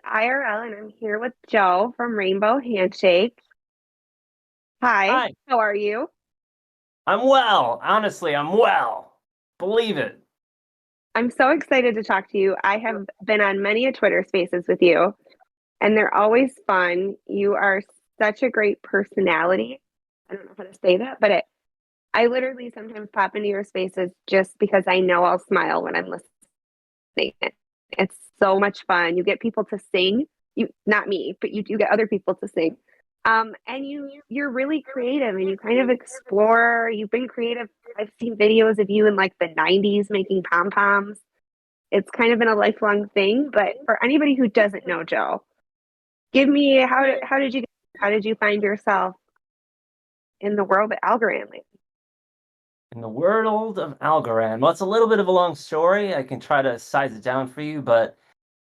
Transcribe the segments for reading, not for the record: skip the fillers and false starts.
IRL, and I'm here with Joe from Rainbow Handshake. Hi, Hi, how are you? I'm well. Honestly, I'm well. Believe it. I'm so excited to talk to you. I have been on many a Twitter spaces with you, and they're always fun. You are such a great personality. I don't know how to say that, but I literally sometimes pop into your spaces just because I know I'll smile when I'm listening. It's so much fun. You get people to sing. You, not me, but you do get other people to sing. And you're really creative and you kind of explore. You've been creative. I've seen videos of you in like the 90s making pom poms. It's kind of been a lifelong thing. But for anybody who doesn't know Joe, give me how did you find yourself in the world of algorithming? In the world of Algorand, well, it's a little bit of a long story. I can try to size it down for you, but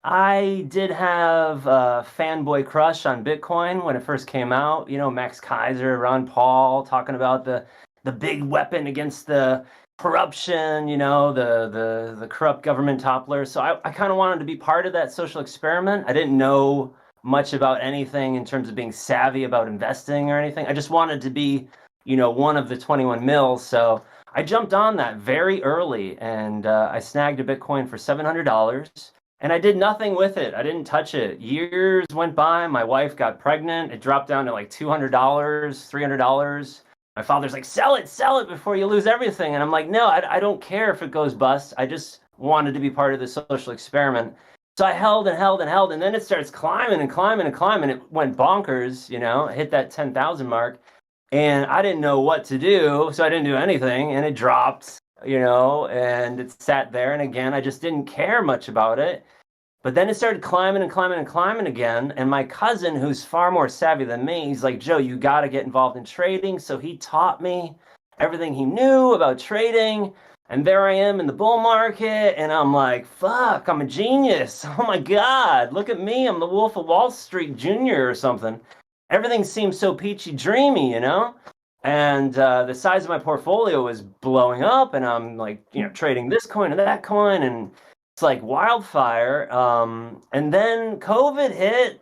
I did have a fanboy crush on Bitcoin when it first came out. You know, Max Kaiser, Ron Paul talking about the big weapon against the corruption, the corrupt government toppler. So I kind of wanted to be part of that social experiment. I didn't know much about anything in terms of being savvy about investing or anything. I just wanted to be, one of the 21 mils. So I jumped on that very early and I snagged a Bitcoin for $700. And I did nothing with it. I didn't touch it. Years went by. My wife got pregnant. It dropped down to like $200, $300. My father's like, sell it before you lose everything. And I'm like, no, I don't care if it goes bust. I just wanted to be part of the social experiment. So I held and held and held. And then it starts climbing and climbing and climbing. It went bonkers, hit that 10,000 mark. And I didn't know what to do. So I didn't do anything. And it dropped, and it sat there. And again, I just didn't care much about it. But then it started climbing and climbing and climbing again. And my cousin, who's far more savvy than me, he's like, Joe, you got to get involved in trading. So he taught me everything he knew about trading. And there I am in the bull market. And I'm like, fuck, I'm a genius. Oh my God, look at me. I'm the Wolf of Wall Street Jr. or something. Everything seems so peachy dreamy. And the size of my portfolio was blowing up. And I'm like, trading this coin and that coin. And it's like wildfire. And then COVID hit,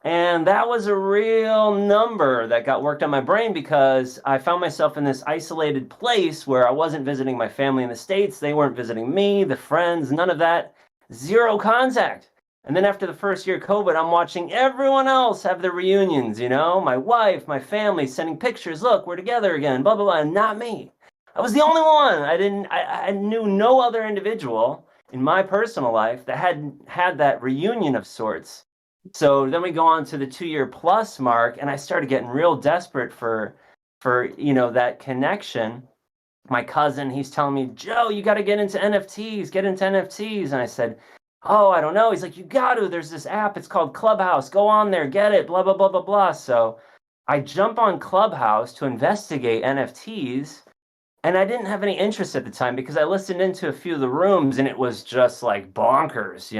and that was a real number that got worked on my brain because I found myself in this isolated place where I wasn't visiting my family in the States. They weren't visiting me, the friends, none of that. Zero contact. And then after the first year of COVID, I'm watching everyone else have their reunions, my wife, my family sending pictures. Look, we're together again, blah, blah, blah. And not me. I was the only one. I knew no other individual in my personal life that had that reunion of sorts. So then we go on to the 2 year plus mark, and I started getting real desperate for that connection. My cousin, he's telling me, Joe, you got to get into NFTs, get into NFTs. And I said, oh, I don't know. He's like, you got to. There's this app. It's called Clubhouse. Go on there, get it, blah, blah, blah, blah, blah. So I jump on Clubhouse to investigate NFTs. And I didn't have any interest at the time because I listened into a few of the rooms and it was just like bonkers,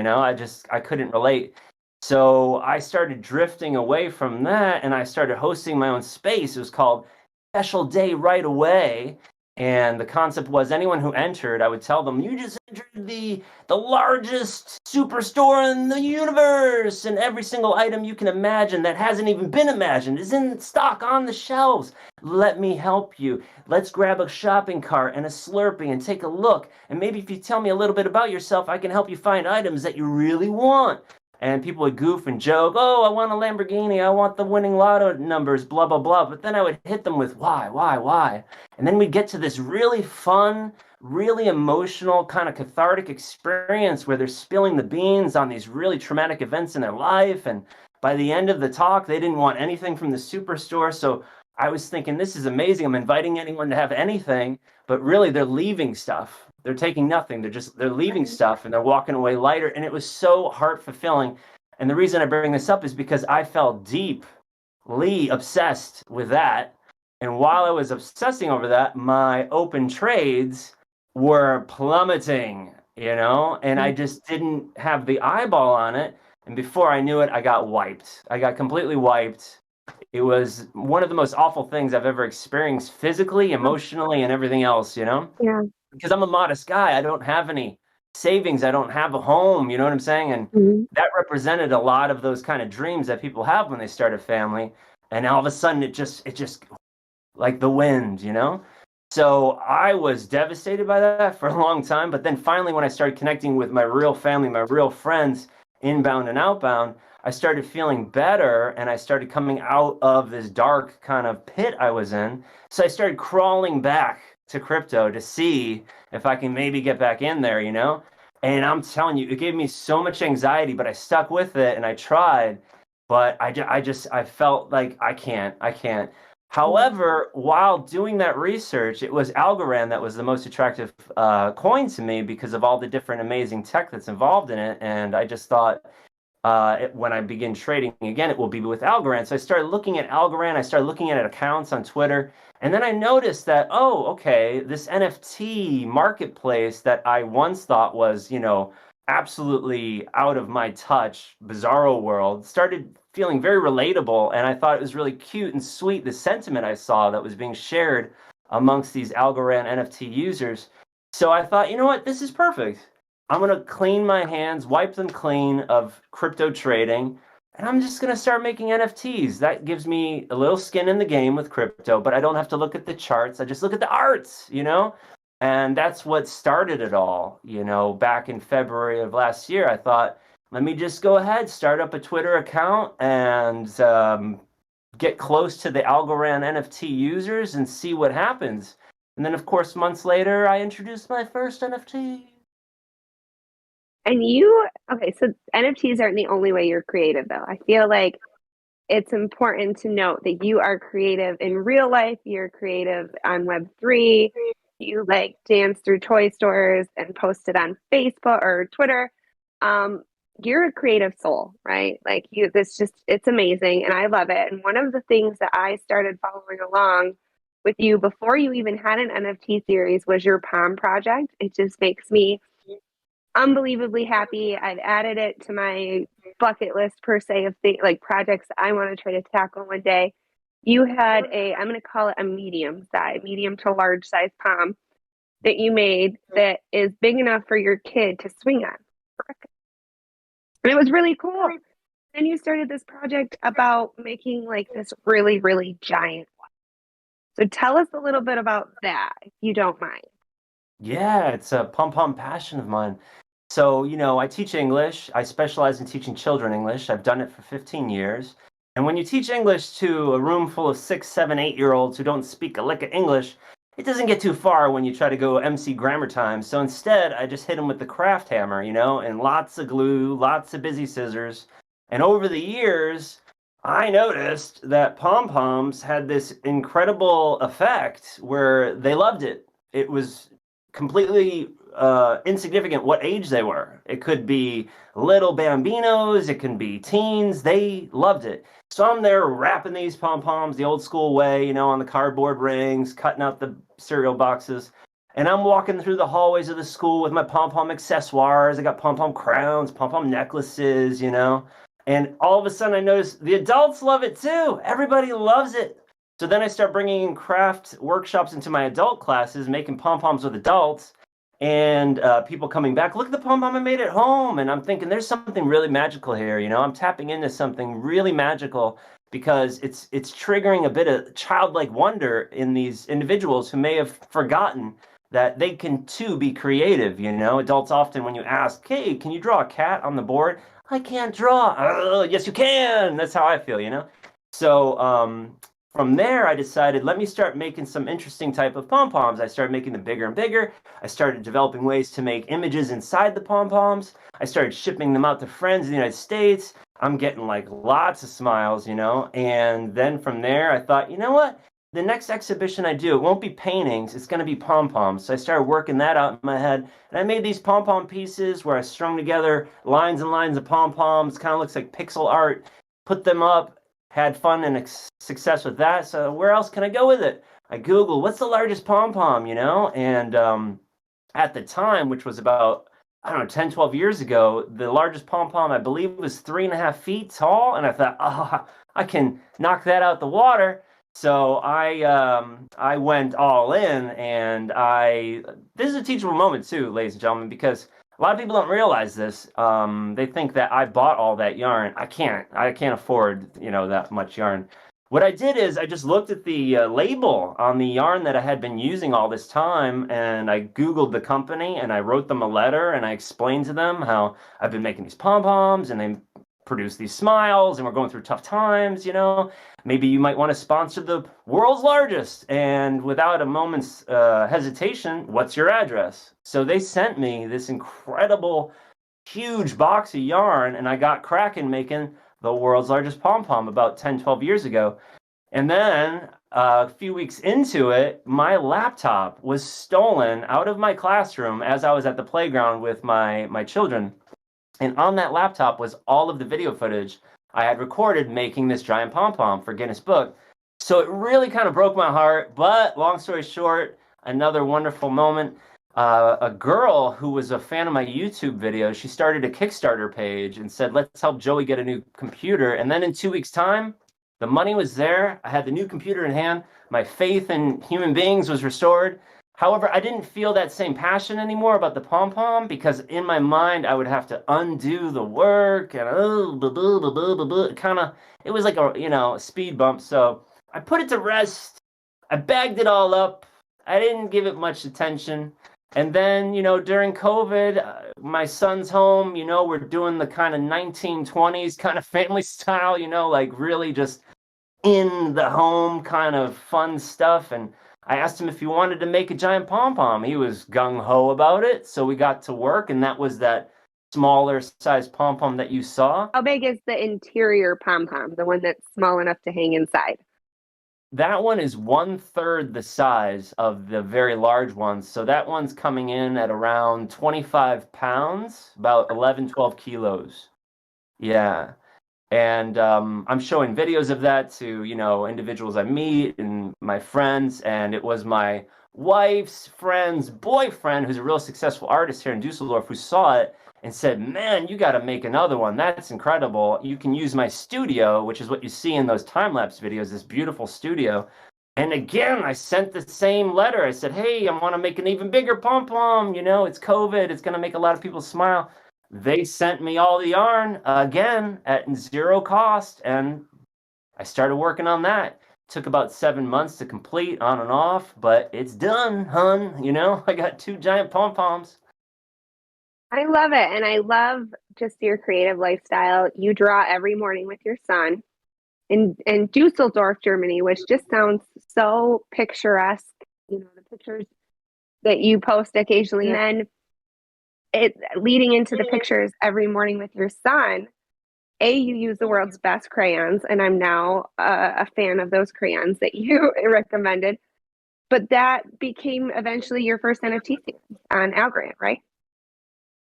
I couldn't relate. So I started drifting away from that and I started hosting my own space. It was called Special Day Right Away. And the concept was anyone who entered, I would tell them, you just entered the largest superstore in the universe, and every single item you can imagine that hasn't even been imagined is in stock on the shelves. Let me help you. Let's grab a shopping cart and a Slurpee and take a look. And maybe if you tell me a little bit about yourself, I can help you find items that you really want. And people would goof and joke, oh, I want a Lamborghini, I want the winning lotto numbers, blah, blah, blah. But then I would hit them with why? And then we'd get to this really fun, really emotional, kind of cathartic experience where they're spilling the beans on these really traumatic events in their life. And by the end of the talk, they didn't want anything from the superstore. So I was thinking, this is amazing. I'm inviting anyone to have anything, but really they're leaving stuff. They're taking nothing. They're leaving stuff and they're walking away lighter. And it was so heart fulfilling. And the reason I bring this up is because I felt deeply obsessed with that. And while I was obsessing over that, my open trades were plummeting, and I just didn't have the eyeball on it. And before I knew it, I got wiped. I got completely wiped. It was one of the most awful things I've ever experienced physically, emotionally, and everything else, Yeah. because I'm a modest guy. I don't have any savings. I don't have a home. You know what I'm saying? And Mhm. that represented a lot of those kind of dreams that people have when they start a family. And all of a sudden, it just like the wind, you know? So I was devastated by that for a long time. But then finally, when I started connecting with my real family, my real friends, inbound and outbound, I started feeling better and I started coming out of this dark kind of pit I was in. So I started crawling back to crypto to see if I can maybe get back in there, you know? And I'm telling you, it gave me so much anxiety, but I stuck with it and I tried. But I felt like I can't. However, while doing that research, it was Algorand that was the most attractive coin to me because of all the different amazing tech that's involved in it. And I just thought, when I begin trading again, it will be with Algorand. So I started looking at Algorand. I started looking at accounts on Twitter. And then I noticed that, oh, okay, this NFT marketplace that I once thought was, absolutely out of my touch, bizarro world, started feeling very relatable. And I thought it was really cute and sweet, the sentiment I saw that was being shared amongst these Algorand NFT users. So I thought, you know what, this is perfect. I'm going to clean my hands, wipe them clean of crypto trading, and I'm just going to start making NFTs. That gives me a little skin in the game with crypto, but I don't have to look at the charts. I just look at the arts, you know? And that's what started it all, back in February of last year. I thought, let me just go ahead, start up a Twitter account and get close to the Algorand NFT users and see what happens. And then, of course, months later, I introduced my first NFT. And okay, so NFTs aren't the only way you're creative, though. I feel like it's important to note that you are creative in real life, you're creative on Web3, you like dance through toy stores and post it on Facebook or Twitter. Um, you're a creative soul, right? Like it's amazing and I love it. And one of the things that I started following along with you before you even had an NFT series was your Palm project. It just makes me unbelievably happy. I've added it to my bucket list per se of like projects I want to try to tackle one day. You had I'm going to call it a medium to large size palm that you made that is big enough for your kid to swing on. And it was really cool. Then you started this project about making like this really, really giant one. So tell us a little bit about that, if you don't mind. Yeah, it's a pom passion of mine. So, I teach English. I specialize in teaching children English. I've done it for 15 years. And when you teach English to a room full of 6, 7, 8 year olds who don't speak a lick of English, it doesn't get too far when you try to go MC grammar time. So instead, I just hit them with the craft hammer, and lots of glue, lots of busy scissors. And over the years, I noticed that pom poms had this incredible effect where they loved it. It was completely insignificant what age they were. It could be little bambinos, it can be teens. They loved it. So I'm there wrapping these pom poms the old school way, on the cardboard rings, cutting out the cereal boxes. And I'm walking through the hallways of the school with my pom pom accessoires. I got pom pom crowns, pom pom necklaces, And all of a sudden I notice the adults love it too. Everybody loves it. So then I start bringing in craft workshops into my adult classes, making pom poms with adults, and people coming back. Look at the pom pom I made at home, and I'm thinking there's something really magical here. I'm tapping into something really magical because it's triggering a bit of childlike wonder in these individuals who may have forgotten that they can too be creative. Adults often, when you ask, "Hey, can you draw a cat on the board?" I can't draw. Oh, yes, you can. That's how I feel. So from there, I decided, let me start making some interesting type of pom-poms. I started making them bigger and bigger. I started developing ways to make images inside the pom-poms. I started shipping them out to friends in the United States. I'm getting like lots of smiles, And then from there, I thought, you know what? The next exhibition I do, it won't be paintings, it's going to be pom-poms. So I started working that out in my head. And I made these pom-pom pieces where I strung together lines and lines of pom-poms. Kind of looks like pixel art. Put them up, had fun and success with that. So where else can I go with it? I Googled, what's the largest pom-pom, And at the time, which was about, I don't know, 10, 12 years ago, the largest pom-pom, I believe, was 3.5 feet tall. And I thought, oh, I can knock that out the water. So I went all in, and this is a teachable moment too, ladies and gentlemen, because A lot of people don't realize this. They think that I bought all that yarn. I can't afford, that much yarn. What I did is I just looked at the label on the yarn that I had been using all this time, and I Googled the company and I wrote them a letter and I explained to them how I've been making these pom-poms and they produce these smiles and we're going through tough times. Maybe you might want to sponsor the world's largest. And without a moment's hesitation, what's your address? So they sent me this incredible, huge box of yarn, and I got cracking making the world's largest pom pom about 10, 12 years ago. And then a few weeks into it, my laptop was stolen out of my classroom as I was at the playground with my children. And on that laptop was all of the video footage I had recorded making this giant pom pom for Guinness Book. So it really kind of broke my heart. But long story short, another wonderful moment. A girl who was a fan of my YouTube videos, she started a Kickstarter page and said, "Let's help Joey get a new computer." And then in 2 weeks' time, the money was there. I had the new computer in hand. My faith in human beings was restored. However, I didn't feel that same passion anymore about the pom pom because in my mind I would have to undo the work and kind of it was like a speed bump. So I put it to rest. I bagged it all up. I didn't give it much attention. And then, during COVID, my son's home, we're doing the kind of 1920s kind of family style, like really just in the home kind of fun stuff. And I asked him if he wanted to make a giant pom pom. He was gung ho about it. So we got to work, and that was that smaller size pom pom that you saw. How big is the interior pom pom, the one that's small enough to hang inside? That one is 1/3 the size of the very large ones. So that one's coming in at around 25 pounds, about 11, 12 kilos. Yeah. And I'm showing videos of that to, individuals I meet and my friends. And it was my wife's friend's boyfriend, who's a real successful artist here in Dusseldorf, who saw it and said, "Man, you got to make another one. That's incredible. You can use my studio," which is what you see in those time-lapse videos, this beautiful studio. And again, I sent the same letter. I said, "Hey, I want to make an even bigger pom-pom. It's COVID. It's going to make a lot of people smile." They sent me all the yarn again at zero cost, and I started working on that. Took about 7 months to complete, on and off, but it's done, hun. I got two giant pom-poms. I love it. And I love just your creative lifestyle. You draw every morning with your son in Dusseldorf, Germany, which just sounds so picturesque. The pictures that you post occasionally. And then it leading into the pictures every morning with your son. You use the world's best crayons, and I'm now a fan of those crayons that you recommended. But that became eventually your first NFT series on Algorand, right?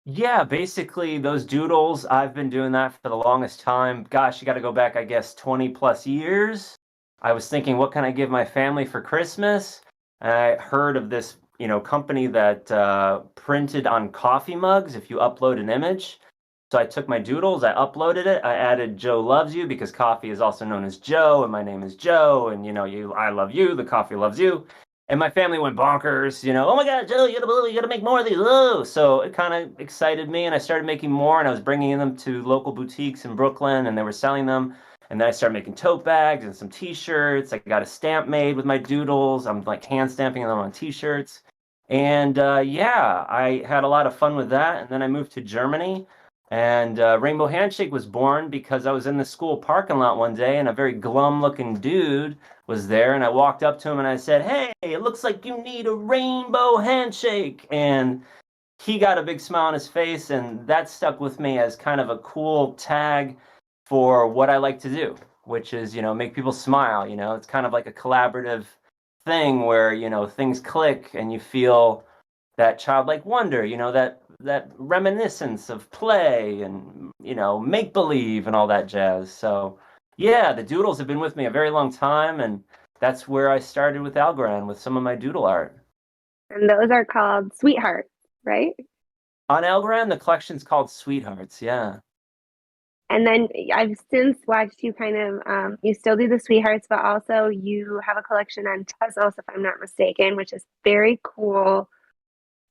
Yeah, basically those doodles, I've been doing that for the longest time. Gosh, you got to go back, I guess, 20 plus years. I was thinking, what can I give my family for Christmas? And I heard of this, company that printed on coffee mugs if you upload an image. So I took my doodles, I uploaded it, I added Joe loves you because coffee is also known as Joe, and my name is Joe, and I love you, the coffee loves you. And my family went bonkers, oh my God, Joe, you gotta make more of these. Oh, so it kind of excited me, and I started making more, and I was bringing them to local boutiques in Brooklyn, and they were selling them. And then I started making tote bags and some T-shirts. I got a stamp made with my doodles. I'm like hand stamping them on T-shirts. And yeah, I had a lot of fun with that. And then I moved to Germany, and Rainbow Handshake was born because I was in the school parking lot one day, and a very glum-looking dude was there, and I walked up to him and I said, "Hey, it looks like you need a rainbow handshake." And he got a big smile on his face, and that stuck with me as kind of a cool tag for what I like to do, which is, make people smile. It's kind of like a collaborative thing where, things click and you feel that childlike wonder, that reminiscence of play and, make believe and all that jazz. So yeah, the doodles have been with me a very long time, and that's where I started with Algorand with some of my doodle art. And those are called Sweethearts, right? On Algorand, the collection's called Sweethearts. Yeah. And then I've since watched you kind of, you still do the Sweethearts, but also you have a collection on Tezos, if I'm not mistaken, which is very cool.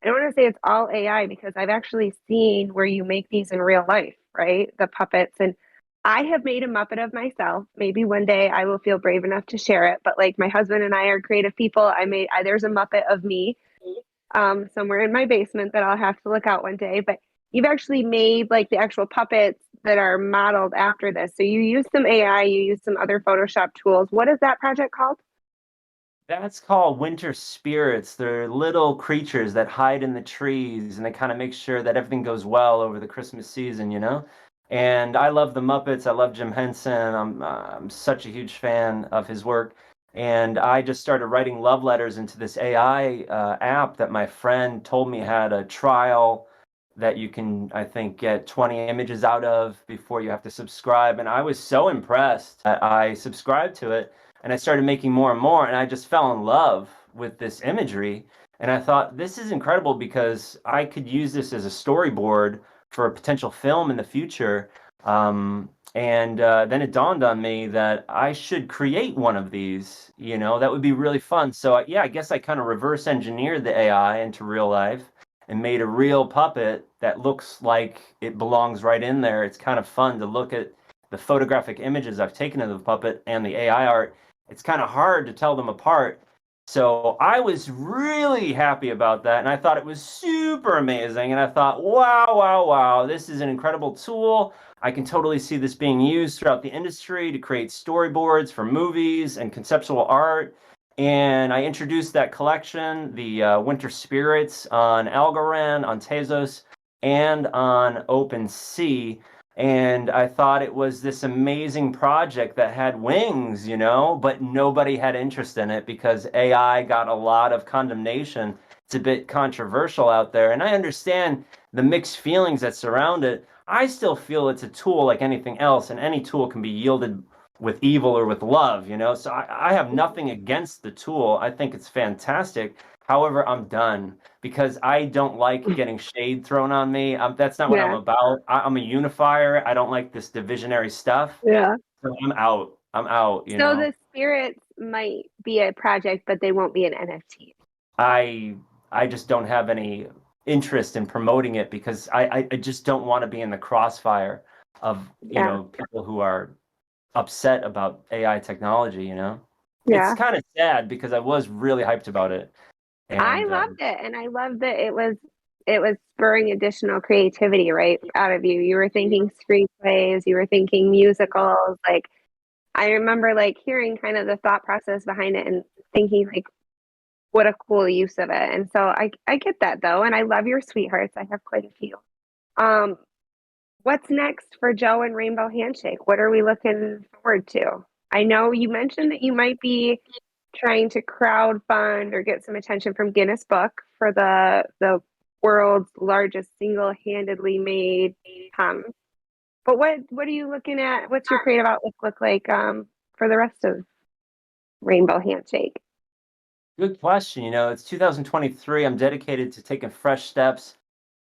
I don't want to say it's all AI because I've actually seen where you make these in real life, right? The puppets. And I have made a Muppet of myself. Maybe one day I will feel brave enough to share it. But like my husband and I are creative people. There's a Muppet of me somewhere in my basement that I'll have to look out one day. But you've actually made like the actual puppets that are modeled after this. So you use some AI, you use some other Photoshop tools. What is that project called? That's called winter spirits. They're little creatures that hide in the trees and they kind of make sure that everything goes well over the Christmas season, you know? And I love the Muppets. I love Jim Henson. I'm such a huge fan of his work. And I just started writing love letters into this AI app that my friend told me had a trial that you can, I think, get 20 images out of before you have to subscribe. And I was so impressed that I subscribed to it and I started making more and more, and I just fell in love with this imagery. And I thought, this is incredible because I could use this as a storyboard for a potential film in the future. And then it dawned on me that I should create one of these, you know, that would be really fun. So, yeah, I guess I kind of reverse engineered the AI into real life and made a real puppet that looks like it belongs right in there. It's kind of fun to look at the photographic images I've taken of the puppet and the AI art. It's kind of hard to tell them apart. So I was really happy about that, and I thought it was super amazing. And I thought, wow, wow, wow, this is an incredible tool. I can totally see this being used throughout the industry to create storyboards for movies and conceptual art. And I introduced that collection, the Winter Spirits, on Algorand, on Tezos, and on OpenSea. And I thought it was this amazing project that had wings, you know, but nobody had interest in it because AI got a lot of condemnation. It's a bit controversial out there. And I understand the mixed feelings that surround it. I still feel it's a tool like anything else, and any tool can be yielded with evil or with love, you know? So I have nothing against the tool. I think it's fantastic. However, I'm done because I don't like getting shade thrown on me. That's not what I'm Yeah. about. I'm a unifier. I don't like this divisionary stuff. Yeah. So I'm out. I'm out, you So know. the spirits might be a project, but they won't be an NFT. I I just don't have any interest in promoting it because I just don't want to be in the crossfire of, you Yeah. know, people who are upset about AI technology, you know. It's Yeah. kind of sad because I was really hyped about it. I And loved it, and I loved that it was spurring additional creativity right out of you. You were thinking screenplays, you were thinking musicals. Like I remember like hearing kind of the thought process behind it and thinking like what a cool use of it. And so I get that though, and I love your sweethearts. I have quite a few. Um, what's next for Joe and Rainbow Handshake? What are we looking forward to? I know you mentioned that you might be trying to crowd fund or get some attention from Guinness Book for the world's largest single-handedly made hum. But what are you looking at? What's your creative outlook look like for the rest of Rainbow Handshake? good question. You know, it's 2023. I'm dedicated to taking fresh steps.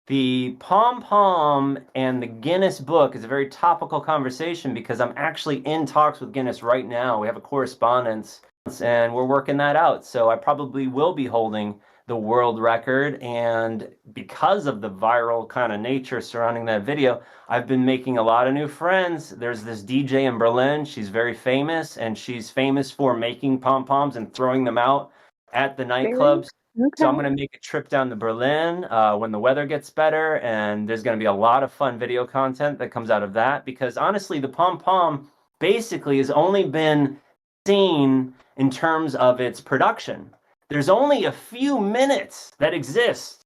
The pom pom and the Guinness book is a very topical conversation because I'm actually in talks with Guinness right now. We have a correspondence and we're working that out. So I probably will be holding the world record. And because of the viral kind of nature surrounding that video, I've been making a lot of new friends. There's this DJ in Berlin. She's very famous and she's famous for making pom poms and throwing them out at the Really? nightclubs. So I'm Okay. going to make a trip down to Berlin when the weather gets better, and there's going to be a lot of fun video content that comes out of that because honestly, the pom pom basically has only been seen in terms of its production. There's only a few minutes that exist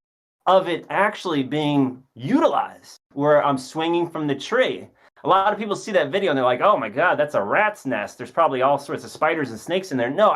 of it actually being utilized where I'm swinging from the tree. A lot of people see that video and they're like, "Oh my God, that's a rat's nest. There's probably all sorts of spiders and snakes in there." No,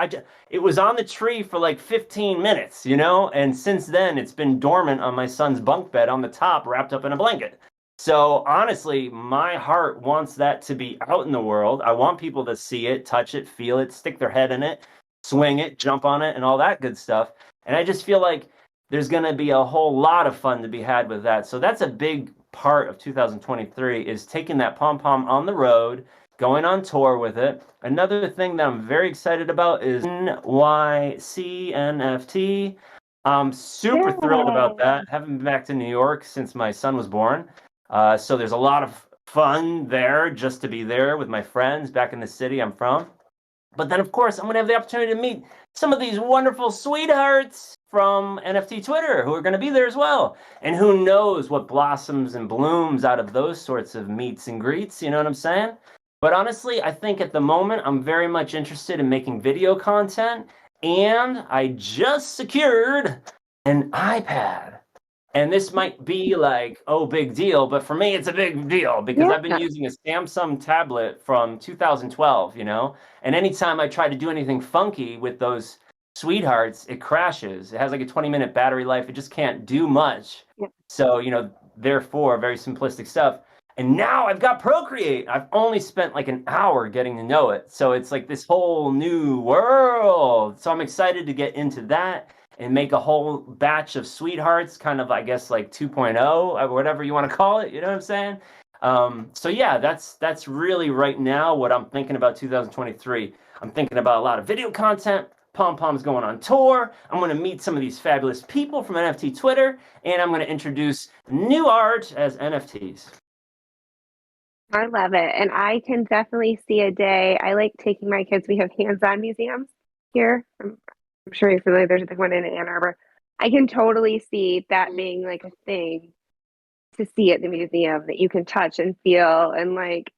it was on the tree for like 15 minutes, you know? And since then, it's been dormant on my son's bunk bed on the top, wrapped up in a blanket. So honestly, my heart wants that to be out in the world. I want people to see it, touch it, feel it, stick their head in it, swing it, jump on it, and all that good stuff. And I just feel like there's going to be a whole lot of fun to be had with that. So that's a big part of 2023 is taking that pom pom on the road, going on tour with it. Another thing that I'm very excited about is NYC NFT. I'm super thrilled about Yay. that. Haven't been back to New York since my son was born. So there's a lot of fun there just to be there with my friends back in the city I'm from. But then, of course, I'm going to have the opportunity to meet some of these wonderful sweethearts from NFT Twitter who are going to be there as well. And who knows what blossoms and blooms out of those sorts of meets and greets, you know what I'm saying? But honestly, I think at the moment, I'm very much interested in making video content. And I just secured an iPad. And this might be like, oh, big deal, but for me, it's a big deal because Yeah. I've been using a Samsung tablet from 2012, you know? And anytime I try to do anything funky with those sweethearts, it crashes. It has like a 20-minute battery life. It just can't do much. Yeah. So, therefore, very simplistic stuff. And now I've got Procreate. I've only spent like an hour getting to know it. So it's like this whole new world. So I'm excited to get into that and make a whole batch of sweethearts, kind of, I guess, like 2.0, or whatever you want to call it. You know what I'm saying? So yeah, that's really right now what I'm thinking about 2023. I'm thinking about a lot of video content. Pom Pom's going on tour. I'm going to meet some of these fabulous people from NFT Twitter, and I'm going to introduce new art as NFTs. I love it. And I can definitely see a day. I like taking my kids. We have hands-on museums here. I'm sure you're familiar. There's a big one in Ann Arbor. I can totally see that being like a thing to see at the museum that you can touch and feel. And like,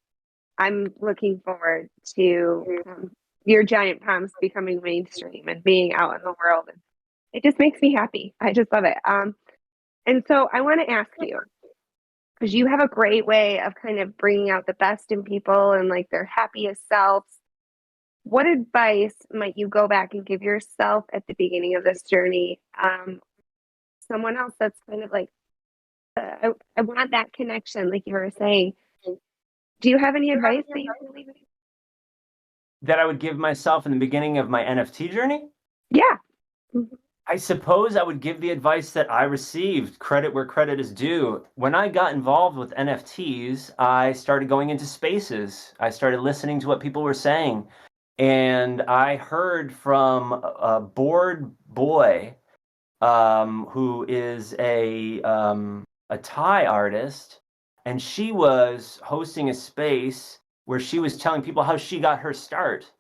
I'm looking forward to your giant pumps becoming mainstream and being out in the world. And it just makes me happy. I just love it. And so I want to ask you, because you have a great way of kind of bringing out the best in people and like their happiest selves. What advice might you go back and give yourself at the beginning of this journey? Someone else that's kind of like, I want that connection, like you were saying. Do you have any advice that you can leave with? That I would give myself in the beginning of my NFT journey? Yeah. Mhm. I suppose I would give the advice that I received, credit where credit is due. When I got involved with NFTs, I started going into spaces. I started listening to what people were saying. And I heard from a bored boy who is a Thai artist, and she was hosting a space where she was telling people how she got her start.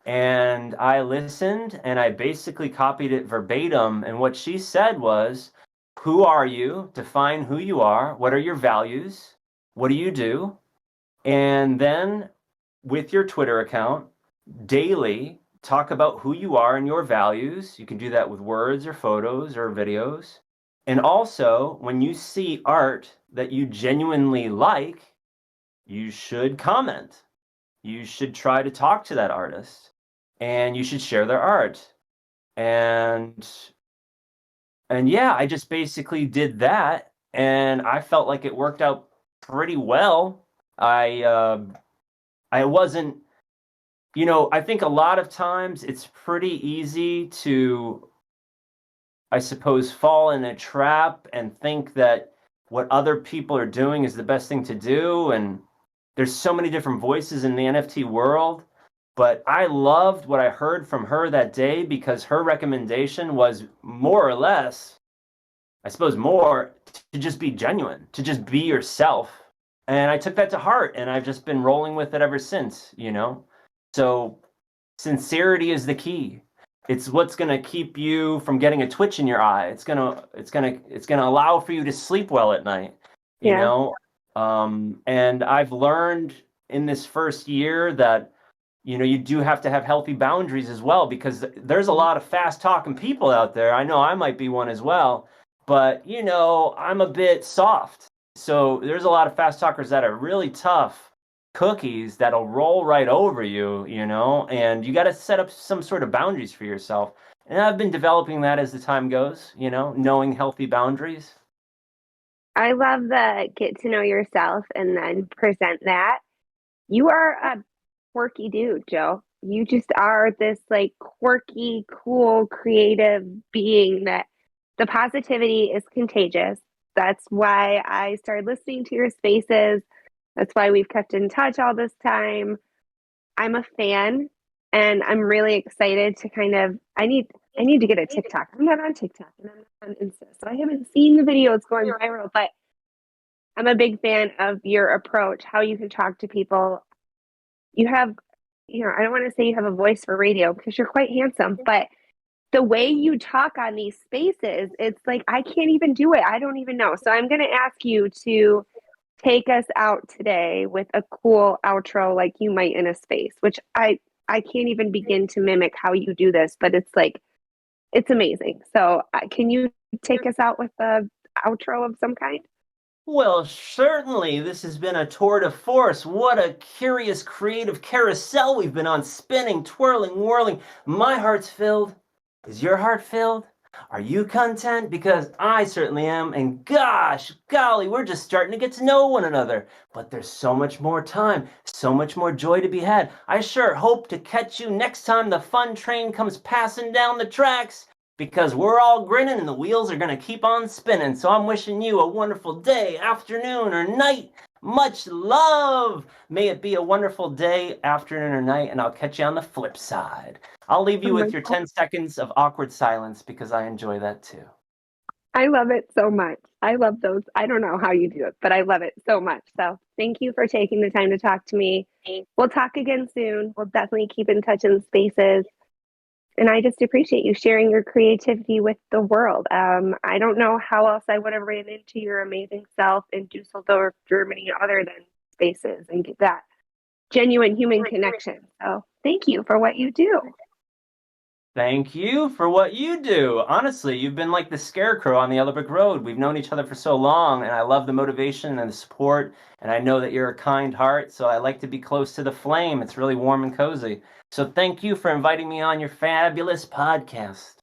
And I listened and I basically copied it verbatim. And what she said was, who are you? Define who you are. What are your values? What do you do? And then with your Twitter account, daily talk about who you are and your values. You can do that with words or photos or videos. And also, when you see art that you genuinely like, you should comment. You should try to talk to that artist and you should share their art. And yeah, I just basically did that and I felt like it worked out pretty well. I wasn't, I think a lot of times it's pretty easy to, I suppose, fall in a trap and think that what other people are doing is the best thing to do. And there's so many different voices in the NFT world. But I loved what I heard from her that day because her recommendation was more or less, I suppose, more to just be genuine, to just be yourself. And I took that to heart and I've just been rolling with it ever since. So sincerity is the key. It's what's going to keep you from getting a twitch in your eye. It's going to allow for you to sleep well at night, you Yeah. know? And I've learned in this first year that you do have to have healthy boundaries as well because there's a lot of fast talking people out there. I know I might be one as well, but I'm a bit soft. So there's a lot of fast talkers that are really tough cookies that'll roll right over you, and you got to set up some sort of boundaries for yourself. And I've been developing that as the time goes, knowing healthy boundaries. I love the get to know yourself and then present that. You are a quirky dude, Joe. You just are this like quirky, cool, creative being that the positivity is contagious. That's why I started listening to your spaces. That's why we've kept in touch all this time. I'm a fan and I'm really excited to kind of I need to get a TikTok. I'm not on TikTok and I'm not on Insta, so I haven't seen the videos going viral, but I'm a big fan of your approach, how you can talk to people. You have, I don't want to say you have a voice for radio because you're quite handsome, but the way you talk on these spaces, it's like I can't even do it. I don't even know. So I'm going to ask you to take us out today with a cool outro like you might in a space, which I can't even begin to mimic how you do this, but it's like it's amazing. So can you take us out with a outro of some kind? Well, certainly, this has been a tour de force. What a curious, creative carousel we've been on, spinning, twirling, whirling. My heart's filled. Is your heart filled? Are you content? Because I certainly am. And gosh, golly, we're just starting to get to know one another. But there's so much more time, so much more joy to be had. I sure hope to catch you next time the fun train comes passing down the tracks, because we're all grinning and the wheels are going to keep on spinning. So I'm wishing you a wonderful day, afternoon, or night. Much love. May it be a wonderful day, afternoon, or night, and I'll catch you on the flip side. I'll leave Oh you my with your 10 seconds of awkward silence because I enjoy that too. I love it so much. I love those. I don't know how you do it, but I love it so much. So thank you for taking the time to talk to me. We'll talk again soon. We'll definitely keep in touch in spaces. And I just appreciate you sharing your creativity with the world. I don't know how else I would have ran into your amazing self in Dusseldorf, Germany, other than spaces and get that genuine human connection. So thank you for what you do. Thank you for what you do. Honestly, you've been like the scarecrow on the Yellow Brick Road. We've known each other for so long, and I love the motivation and the support. And I know that you're a kind heart, so I like to be close to the flame. It's really warm and cozy. So thank you for inviting me on your fabulous podcast.